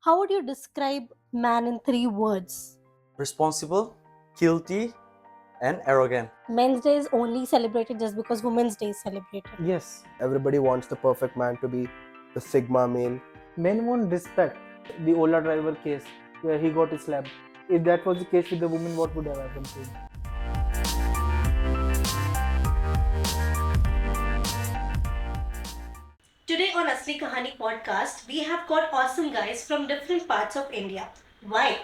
How would you describe man in three words? Responsible, guilty, and arrogant. Men's Day is only celebrated just because Women's Day is celebrated. Yes, Everybody wants the perfect man to be the Sigma male. men won't respect the Ola driver case where he got slapped. If that was the case with the woman, what would have happened to him? Today on Asli Kahani Podcast, we have got awesome guys from different parts of India. Why?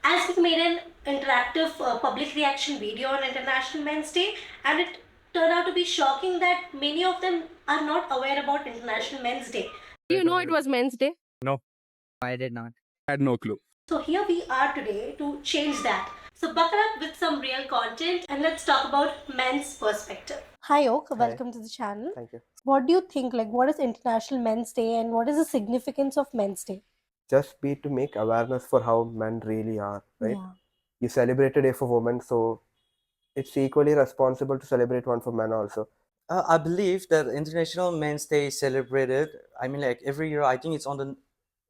As we made an interactive public reaction video on International Men's Day, and it turned out to be shocking that many of them are not aware about International Men's Day. Do you know it was Men's Day? I did not. Had no clue. So here we are today to change that. So buckle up with some real content and let's talk about men's perspective. Hi Oak, welcome to the channel. Thank you. What do you think, like what is International Men's Day and what is the significance of Men's Day? Just be to make awareness for how men really are, right? Yeah. You celebrate a day for women, so it's equally responsible to celebrate one for men also. I believe that International Men's Day is celebrated. I mean, like every year. I think it's on the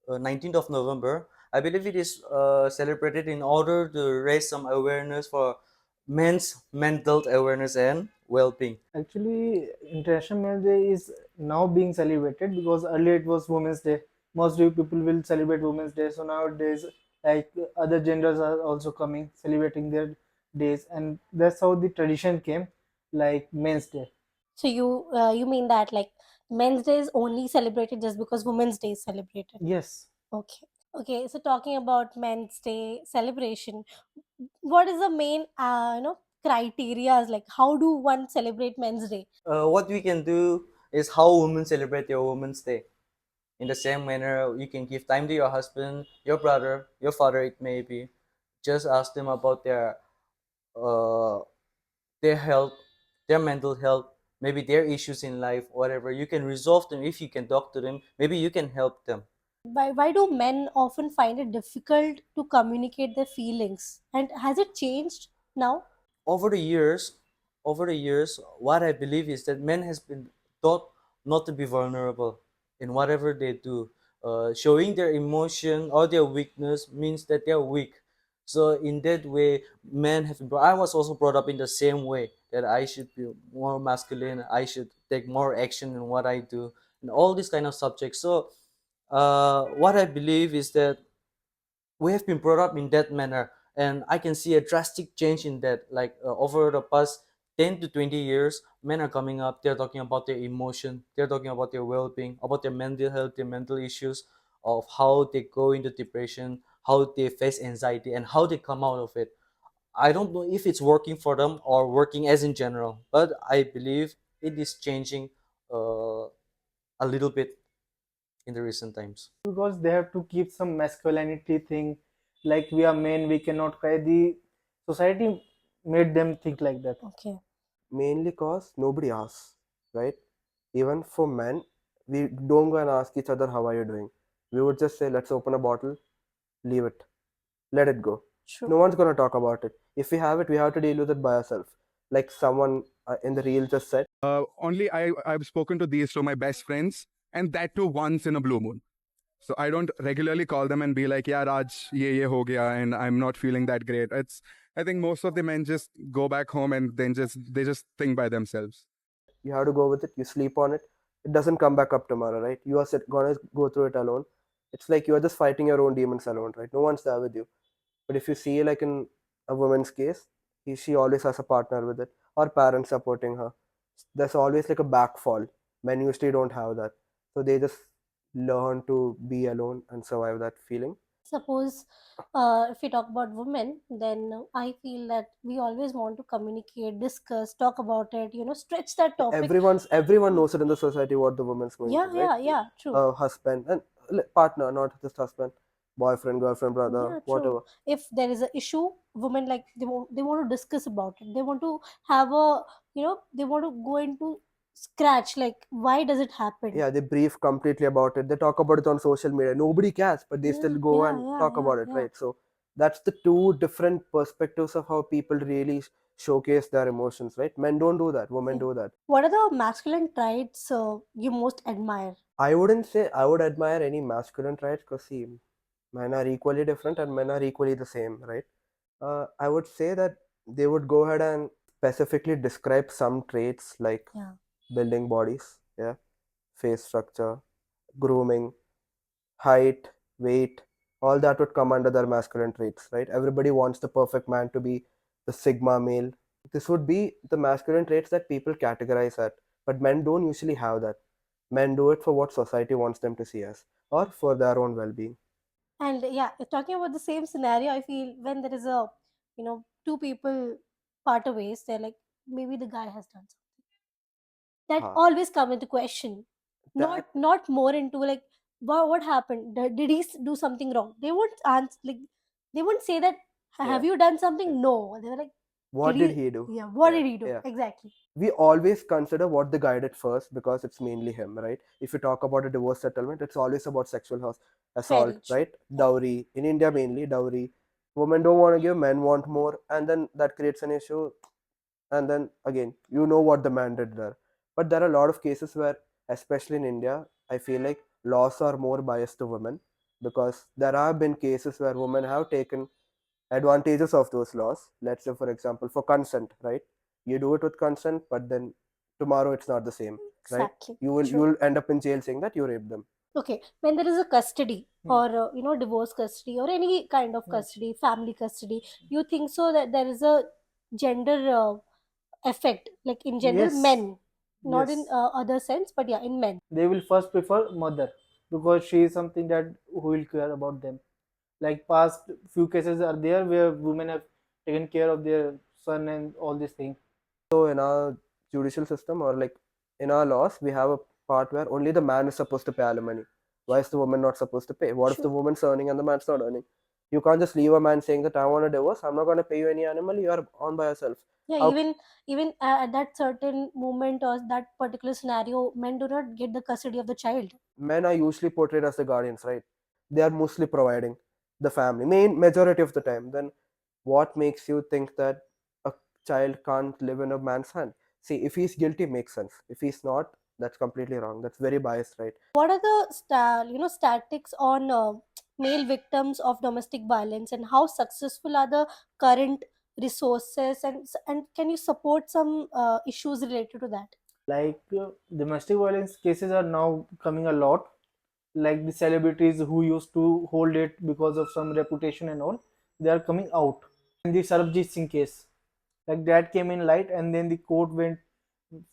19th of November. I believe it is celebrated in order to raise some awareness for men's mental awareness and well-being. Actually, International Men's Day is now being celebrated because earlier it was Women's Day. Most of people will celebrate Women's Day. So nowadays, like other genders are also coming, celebrating their days, and that's how the tradition came, like Men's Day. So you mean that like Men's Day is only celebrated just because Women's Day is celebrated? Yes. Okay. Okay, so talking about Men's Day celebration, what is the main criteria? Like how do one celebrate Men's Day? What we can do is how women celebrate their Women's Day. In the same manner, you can give time to your husband, your brother, your father. It may be. Just ask them about uh, their health, their mental health, maybe their issues in life, whatever. You can resolve them if you can talk to them. Maybe you can help them. Why do men often find it difficult to communicate their feelings? And has it changed now? Over the years, what I believe is that men has been taught not to be vulnerable in whatever they do. Showing their emotion or their weakness means that they're weak. So in that way, men have been. I was also brought up in the same way that I should be more masculine. I should take more action in what I do, and all these kind of subjects. So, what I believe is that we have been brought up in that manner, and I can see a drastic change in that. Like over the past 10 to 20 years, men are coming up, they're talking about their emotion, they're talking about their well-being, about their mental health, their mental issues, of how they go into depression, how they face anxiety, and how they come out of it. I don't know if it's working for them or working as in general, but I believe it is changing uh, a little bit in the recent times. Because they have to keep some masculinity thing, like we are men, we cannot cry. The society made them think like that. Okay. Mainly cause nobody asks, right? Even for men, we don't go and ask each other how are you doing. We would just say, let's open a bottle, leave it, let it go. True. No one's gonna talk about it. If we have it, we have to deal with it by ourselves. Like someone in the reel just said, Only I've spoken to these two my best friends, and that too once in a blue moon. So I don't regularly call them and be like, "Yeah, Raj, ye ho gaya," and I'm not feeling that great. I think most of the men just go back home and then they just think by themselves. you have to go with it, you sleep on it. It doesn't come back up tomorrow, right? You are gonna go through it alone. It's like you're just fighting your own demons alone, right? No one's there with you. But if you see, like in a woman's case, she always has a partner with it, or parents supporting her. There's always like a backfall. Men usually don't have that. So they just learn to be alone and survive that feeling. Suppose if we talk about women, then I feel that we always want to communicate, discuss, talk about it, stretch that topic. Everyone knows it in the society what the woman's going Yeah, through, right? yeah, true. Husband and partner, not just husband, boyfriend, girlfriend, brother, Yeah, true. whatever. If there is an issue, women like they want to discuss about it. They want to have a they want to go into scratch like why does it happen? Yeah, they brief completely about it. They talk about it on social media. Nobody cares, but they still go and talk about it, right? So that's the two different perspectives of how people really showcase their emotions, right? Men don't do that. Women do that. What are the masculine traits you most admire? I wouldn't say I would admire any masculine traits because see, Men are equally different and men are equally the same, right? I would say that they would go ahead and specifically describe some traits like Yeah. building bodies, yeah, face structure, grooming, height, weight, all that would come under their masculine traits, right? Everybody wants the perfect man to be the Sigma male. This would be the masculine traits that people categorize at, but men don't usually have that. Men do it for what society wants them to see as, or for their own well being. And yeah, talking about the same scenario, I feel when there is a, two people part of ways, they're like, maybe the guy has done something. That Ha. always come into question. Not That, not more into like, what happened? Did he do something wrong? They won't answer, like, they won't say that, yeah. have you done Yeah. something? No. They were like, did What did he? he do? Yeah, what Yeah, did he do? yeah. Exactly. We always consider what the guy did first because it's mainly him, right? If you talk about a divorce settlement, it's always about assault, Very true. right? Dowry. In India, mainly dowry. Women don't want to give, men want more, and then that creates an issue. And then again, you know what the man did there. But there are a lot of cases where, especially in India, I feel like laws are more biased to women because there have been cases where women have taken advantages of those laws. Let's say, for example, for consent, right? You do it with consent, but then tomorrow it's not the same, right? Exactly. You True. will end up in jail saying that you raped them. Okay, when there is a custody Hmm. or divorce custody or any kind of custody, family custody, you think so that there is a gender effect, like in general, Yes, men, not in yes. other sense, but yeah, in men. They will first prefer mother because she is something that who will care about them. Like past few cases are there where women have taken care of their son and all these things. So in our judicial system or like in our laws, we have a part where only the man is supposed to pay alimony. Why is the woman not supposed to pay? What if the True. woman's earning and the man's not earning? You can't just leave a man saying that I want a divorce. I'm not going to pay you any animal. You are on by yourself. Yeah, How even at that certain moment or that particular scenario, men do not get the custody of the child. men are usually portrayed as the guardians, right? They are mostly providing the family, main majority of the time. Then what makes you think that a child can't live in a man's hand? See, if he's guilty, makes sense. If he's not, that's completely wrong. That's very biased, right? What are the statistics on male victims of domestic violence, and how successful are the current resources, and can you support some issues related to that? Like domestic violence cases are now coming a lot. Like the celebrities who used to hold it because of some reputation and all, they are coming out. And the Sarabjit Singh case, like that came in light, and then the court went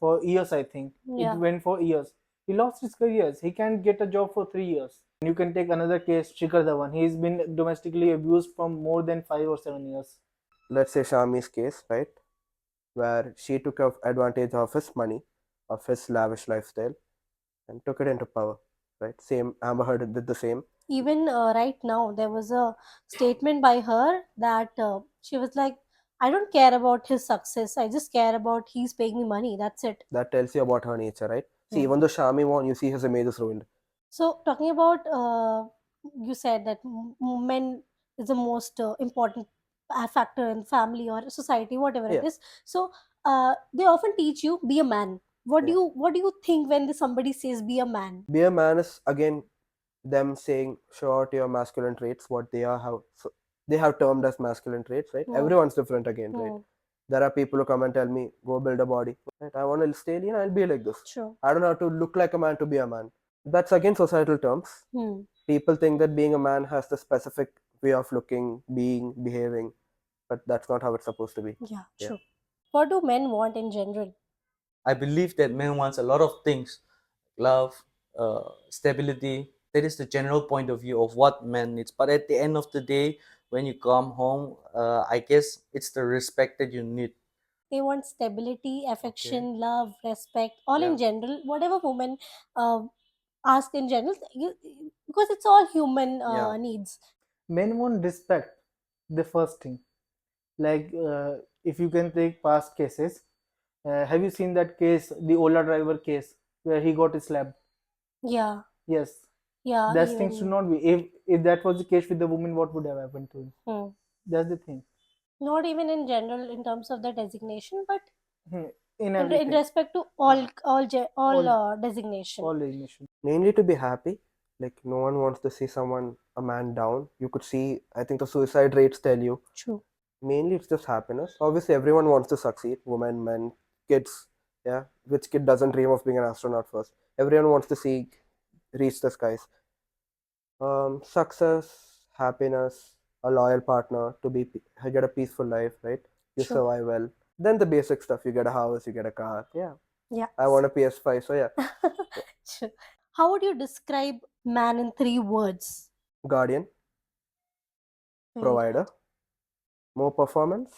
for years. I think it Yeah. went for years. He lost his careers. He can't get a job for 3 years. And you can take another case, Shikhar Dhawan. He's been domestically abused from more than 5 or 7 years. Let's say Shami's case, right? Where she took advantage of his money, of his lavish lifestyle, and took it into power, right? Same, Amber Heard did the same. Even right now, there was a statement by her that she was like, I don't care about his success, I just care about he's paying me money, that's it. That tells you about her nature, right? See, Hmm. even though Shami won, you see his image is ruined. So, talking about, you said that men is the most important factor in family or society, whatever it Yeah, is. So, they often teach you be a man. yeah. What do you think when somebody says be a man? Be a man is again them saying show out your masculine traits, what they are, how so they have termed as masculine traits, right? Hmm. Everyone's different again, right? Hmm. There are people who come and tell me, go build a body. Right? I want to stay lean, I'll be like this. True. I don't have to look like a man to be a man. That's again societal terms. Hmm. People think that being a man has the specific way of looking, being, behaving, but that's not how it's supposed to be. Yeah, Yeah. true. What do men want in general? I believe that man wants a lot of things: love, stability. That is the general point of view of what man needs. But at the end of the day, when you come home, I guess it's the respect that you need. They want stability, Okay. affection, love, respect, all Yeah. in general. Whatever women uh, ask in general, because it's all human Yeah. needs. Men want respect, the first thing. Like if you can take past cases, have you seen that case, the Ola driver case, where he got slapped? Yeah, Yes, yeah, that thing should even. not be. If that was the case with the woman, what would have happened to him? Hmm. That's the thing. Not even in general in terms of the designation, but Hmm. In in everything, respect to uh, all all designation. all elimination. Mainly to be happy, Like no one wants to see a man down. You could see, I think the suicide rates tell you. True. Mainly it's just happiness. Obviously everyone wants to succeed, women, men, kids. Yeah, which kid doesn't dream of being an astronaut first? Everyone wants to see reach the skies. Success, happiness, a loyal partner, to get a peaceful life, right? You True. survive well. Then the basic stuff, you get a house, you get a car. Yeah, Yeah. I want a PS5, so yeah. True. How would you describe man in 3 words? Guardian, Very provider, more performance.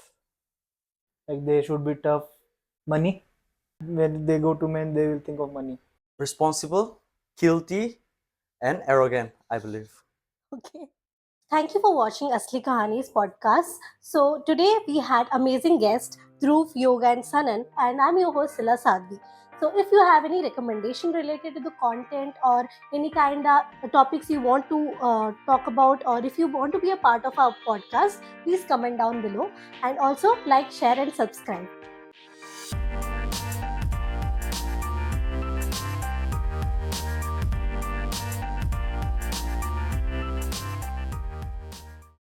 Like they should be tough. Money. When they go to men, they will think of money. Responsible, guilty, and arrogant, I believe. okay. Thank you for watching Asli Kahani's podcast. So today we had amazing guests Dhruv, Yoga and Sanan, and I'm your host Sila Sadvi. So if you have any recommendation related to the content or any kind of topics you want to talk about, or if you want to be a part of our podcast, please comment down below and also like, share and subscribe.